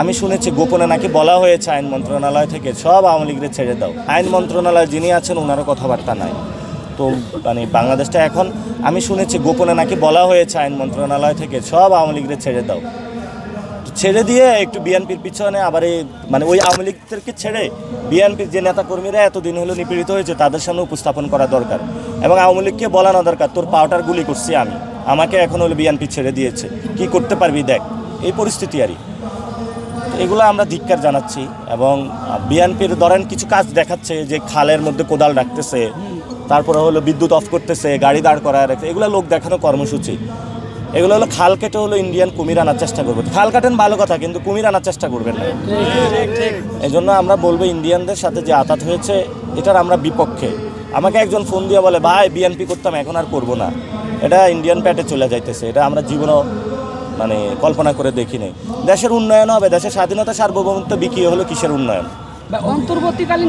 আমি শুনেছি গোপনে নাকি বলা হয়েছে আইন মন্ত্রণালয় থেকে সব আওয়ামী লীগের ছেড়ে দাও। আইন মন্ত্রণালয়ে যিনি আছেন ওনারও কথাবার্তা নাই। তো মানে বাংলাদেশটা এখন আমি শুনেছি গোপনে নাকি বলা হয়েছে আইন মন্ত্রণালয় থেকে সব আওয়ামী লীগের ছেড়ে দাও। ছেড়ে দিয়ে একটু বিএনপির পিছনে আবার এই মানে ওই আওয়ামী লীগদেরকে ছেড়ে বিএনপির যে নেতাকর্মীরা এতদিন হলো নিপীড়িত হয়েছে তাদের সামনে উপস্থাপন করা দরকার এবং আওয়ামী লীগকে বলানো দরকার তোর পাউডার গুলি করছি আমি, আমাকে এখন হলো বিএনপি ছেড়ে দিয়েছে, কি করতে পারবি দেখ, এই পরিস্থিতি আরই। এগুলো আমরা ধিক্কার জানাচ্ছি এবং বিএনপির ধরেন কিছু কাজ দেখাচ্ছে যে খালের মধ্যে কোদাল রাখতেছে, তারপরে হলো বিদ্যুৎ অফ করতেছে, গাড়ি দাঁড় করায় রাখছে, এগুলো লোক দেখানো কর্মসূচি। এগুলো হলো খাল কেটে হলো ইন্ডিয়ান কুমির আনার চেষ্টা করবে। খাল কাটেন ভালো কথা, কিন্তু কুমির আনার চেষ্টা করবেন না। এই জন্য আমরা বলবো ইন্ডিয়ানদের সাথে যে আঘাত হয়েছে এটার আমরা বিপক্ষে। আমাকে একজন ফোন দিয়ে বলে ভাই বিএনপি করতাম এখন আর করবো না, এটা ইন্ডিয়ান প্যাটে চলে যাইতেছে, এটা আমরা জীবনও মানে কল্পনা করে দেখিনি। দেশের উন্নয়ন হবে, দেশের স্বাধীনতা সার্বভৌমত্ব বিক্রি হলো কিসের উন্নয়ন? অন্তর্বর্তীকালীন